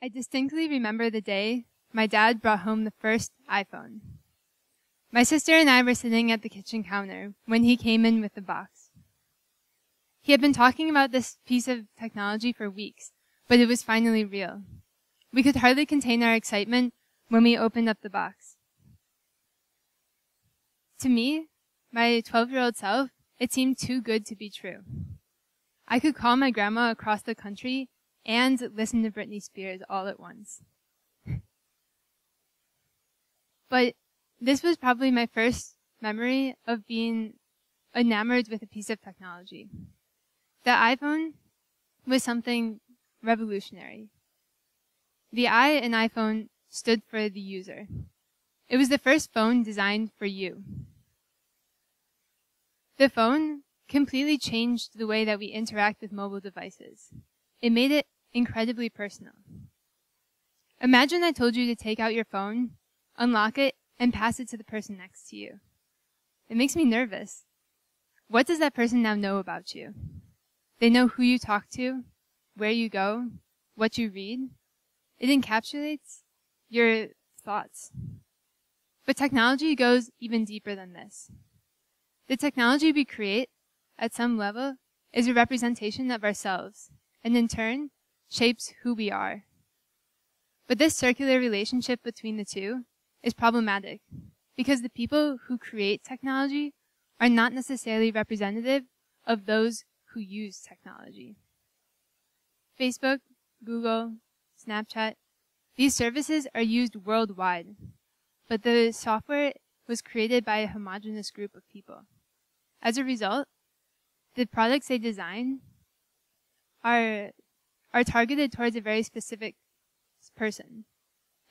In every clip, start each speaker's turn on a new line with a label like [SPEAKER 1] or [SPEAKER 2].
[SPEAKER 1] I distinctly remember the day my dad brought home the first iPhone. My sister and I were sitting at the kitchen counter when he came in with the box. He had been talking about this piece of technology for weeks, but it was finally real. We could hardly contain our excitement when we opened up the box. To me, my 12-year-old self, it seemed too good to be true. I could call my grandma across the country and listen to Britney Spears all at once. But this was probably my first memory of being enamored with a piece of technology. The iPhone was something revolutionary. The I in iPhone stood for the user. It was the first phone designed for you. The phone completely changed the way that we interact with mobile devices. It made it incredibly personal. Imagine I told you to take out your phone, unlock it, and pass it to the person next to you. It makes me nervous. What does that person now know about you? They know who you talk to, where you go, what you read. It encapsulates your thoughts. But technology goes even deeper than this. The technology we create, at some level, is a representation of ourselves, and in turn, shapes who we are. But this circular relationship between the two is problematic, because the people who create technology are not necessarily representative of those who use technology. Facebook, Google, Snapchat, these services are used worldwide, but the software was created by a homogeneous group of people. As a result, the products they design are targeted towards a very specific person,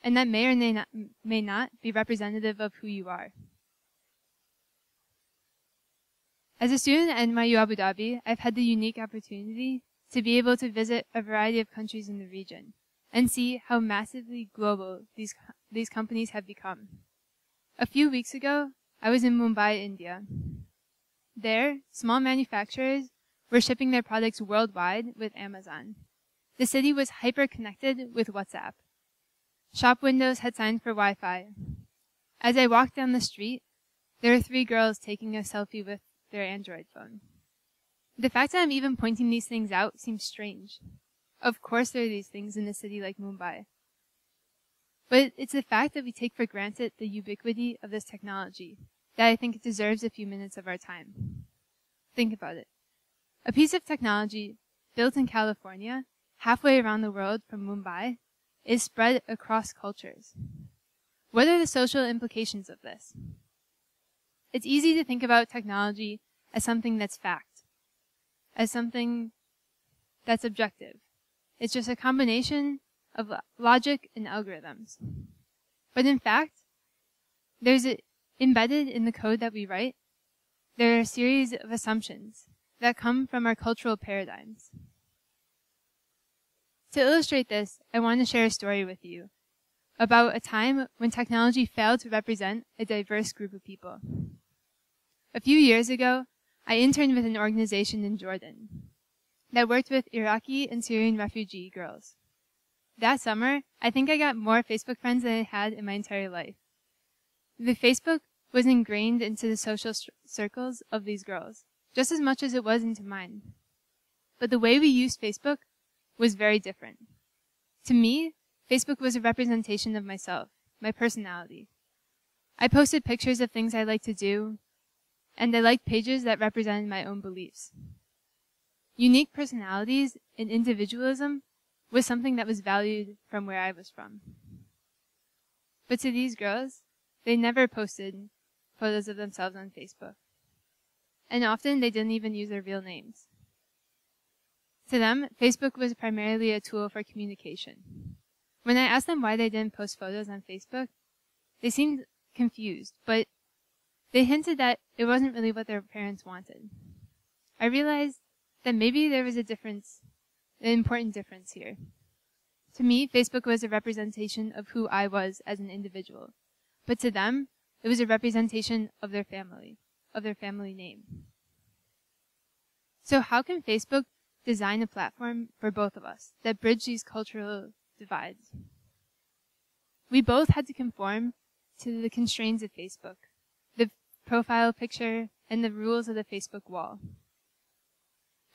[SPEAKER 1] and that may or may not be representative of who you are. As a student at NYU Abu Dhabi, I've had the unique opportunity to be able to visit a variety of countries in the region and see how massively global these companies have become. A few weeks ago, I was in Mumbai, India. There, small manufacturers were shipping their products worldwide with Amazon. The city was hyper-connected with WhatsApp. Shop windows had signs for Wi-Fi. As I walked down the street, there were 3 girls taking a selfie with their Android phone. The fact that I'm even pointing these things out seems strange. Of course there are these things in a city like Mumbai. But it's the fact that we take for granted the ubiquity of this technology that I think it deserves a few minutes of our time. Think about it. A piece of technology built in California, halfway around the world from Mumbai, is spread across cultures. What are the social implications of this? It's easy to think about technology as something that's fact, as something that's objective. It's just a combination of logic and algorithms. But in fact, embedded in the code that we write, there are a series of assumptions that come from our cultural paradigms. To illustrate this, I want to share a story with you about a time when technology failed to represent a diverse group of people. A few years ago, I interned with an organization in Jordan that worked with Iraqi and Syrian refugee girls. That summer, I think I got more Facebook friends than I had in my entire life. The Facebook was ingrained into the social circles of these girls, just as much as it was into mine. But the way we used Facebook was very different. To me, Facebook was a representation of myself, my personality. I posted pictures of things I liked to do, and I liked pages that represented my own beliefs. Unique personalities and individualism was something that was valued from where I was from. But to these girls, they never posted photos of themselves on Facebook. And often they didn't even use their real names. To them, Facebook was primarily a tool for communication. When I asked them why they didn't post photos on Facebook, they seemed confused, but they hinted that it wasn't really what their parents wanted. I realized that maybe there was an important difference here. To me, Facebook was a representation of who I was as an individual, but to them, it was a representation of their family name. So how can Facebook design a platform for both of us that bridge these cultural divides. We both had to conform to the constraints of Facebook, the profile picture, and the rules of the Facebook wall.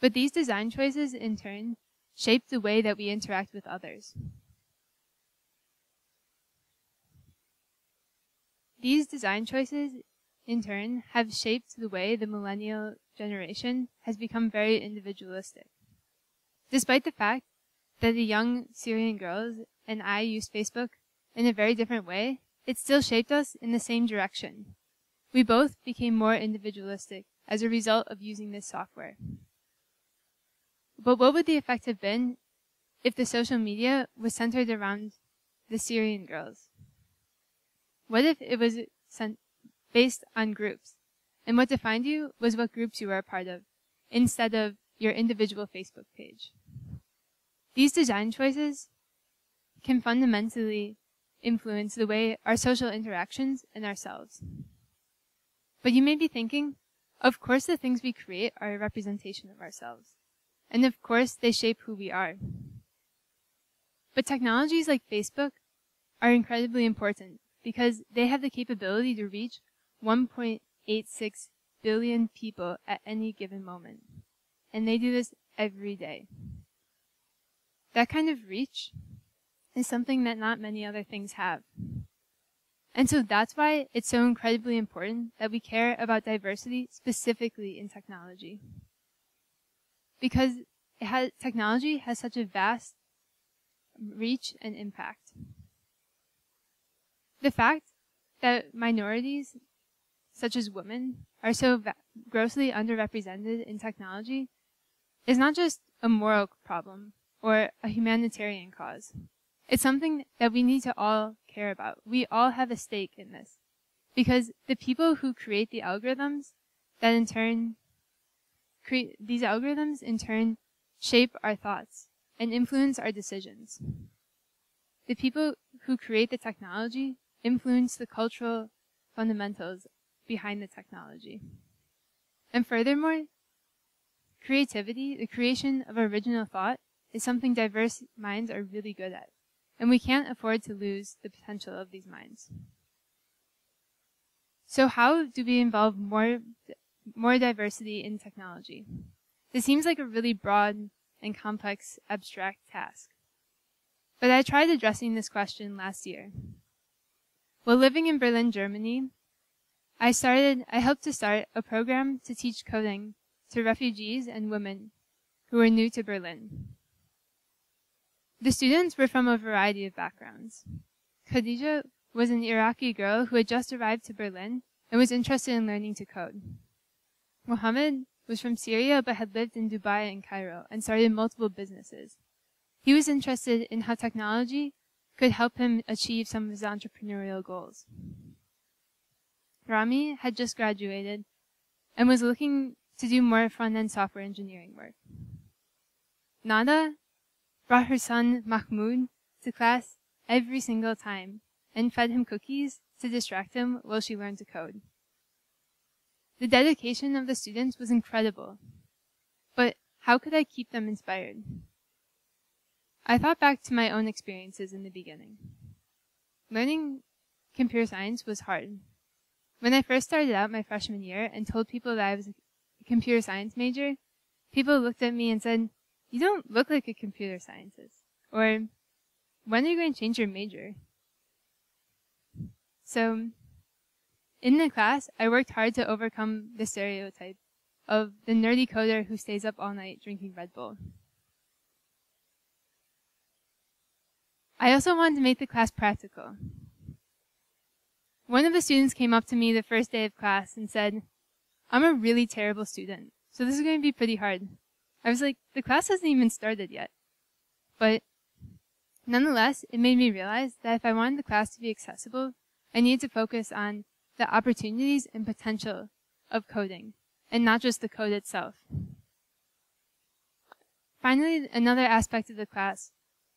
[SPEAKER 1] But these design choices, in turn, shape the way that we interact with others. These design choices, in turn, have shaped the way the millennial generation has become very individualistic. Despite the fact that the young Syrian girls and I used Facebook in a very different way, it still shaped us in the same direction. We both became more individualistic as a result of using this software. But what would the effect have been if the social media was centered around the Syrian girls? What if it was based on groups, and what defined you was what groups you were a part of, instead of your individual Facebook page? These design choices can fundamentally influence the way our social interactions and ourselves. But you may be thinking, of course the things we create are a representation of ourselves, and of course they shape who we are. But technologies like Facebook are incredibly important because they have the capability to reach 1.86 billion people at any given moment. And they do this every day. That kind of reach is something that not many other things have. And so that's why it's so incredibly important that we care about diversity specifically in technology. Because technology has such a vast reach and impact. The fact that minorities, such as women, are so grossly underrepresented in technology is not just a moral problem or a humanitarian cause. It's something that we need to all care about. We all have a stake in this. Because the people who create the algorithms that in turn these algorithms in turn shape our thoughts and influence our decisions. The people who create the technology influence the cultural fundamentals behind the technology. And furthermore, creativity, the creation of original thought, is something diverse minds are really good at. And we can't afford to lose the potential of these minds. So how do we involve more diversity in technology? This seems like a really broad and complex, abstract task. But I tried addressing this question last year. While living in Berlin, Germany, I helped to start a program to teach coding to refugees and women who were new to Berlin. The students were from a variety of backgrounds. Khadija was an Iraqi girl who had just arrived to Berlin and was interested in learning to code. Mohammed was from Syria but had lived in Dubai and Cairo and started multiple businesses. He was interested in how technology could help him achieve some of his entrepreneurial goals. Rami had just graduated and was looking to do more front-end software engineering work. Nada brought her son Mahmoud to class every single time and fed him cookies to distract him while she learned to code. The dedication of the students was incredible, but how could I keep them inspired? I thought back to my own experiences in the beginning. Learning computer science was hard. When I first started out my freshman year and told people that I was a computer science major, people looked at me and said, "You don't look like a computer scientist." Or, "When are you going to change your major?" So, in the class, I worked hard to overcome the stereotype of the nerdy coder who stays up all night drinking Red Bull. I also wanted to make the class practical. One of the students came up to me the first day of class and said, "I'm a really terrible student, so this is going to be pretty hard." I was like, the class hasn't even started yet. But nonetheless, it made me realize that if I wanted the class to be accessible, I needed to focus on the opportunities and potential of coding, and not just the code itself. Finally, another aspect of the class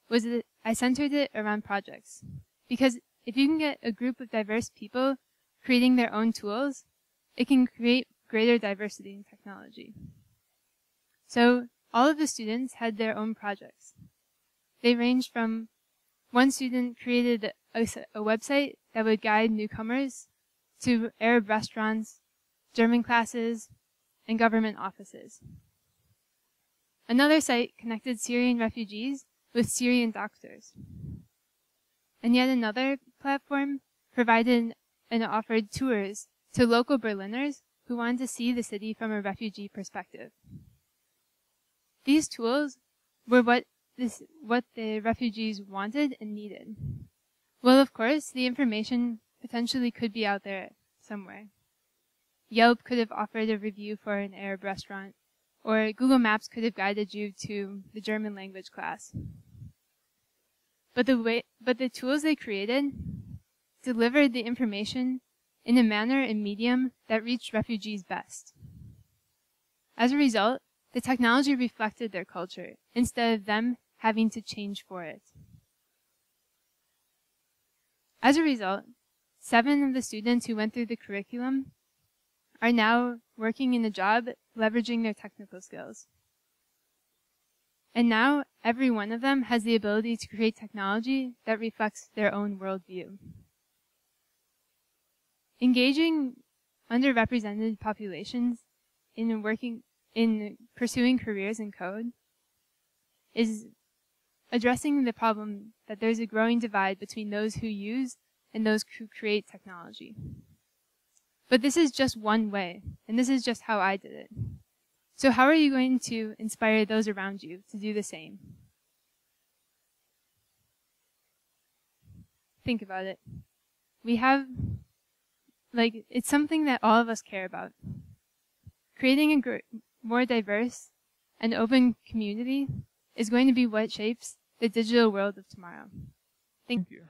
[SPEAKER 1] was that I centered it around projects. Because if you can get a group of diverse people creating their own tools, it can create greater diversity in technology. So all of the students had their own projects. They ranged from one student created a website that would guide newcomers to Arab restaurants, German classes, and government offices. Another site connected Syrian refugees with Syrian doctors. And yet another platform provided and offered tours to local Berliners who wanted to see the city from a refugee perspective. These tools were what the refugees wanted and needed. Well, of course, the information potentially could be out there somewhere. Yelp could have offered a review for an Arab restaurant, or Google Maps could have guided you to the German language class. But the tools they created delivered the information in a manner and medium that reached refugees best. As a result, the technology reflected their culture instead of them having to change for it. As a result, 7 of the students who went through the curriculum are now working in a job leveraging their technical skills. And now every one of them has the ability to create technology that reflects their own worldview. Engaging underrepresented populations in pursuing careers in code is addressing the problem that there's a growing divide between those who use and those who create technology. But this is just one way, and this is just how I did it. So how are you going to inspire those around you to do the same? Think about it. We have, it's something that all of us care about. Creating a more diverse and open community is going to be what shapes the digital world of tomorrow. Thank you.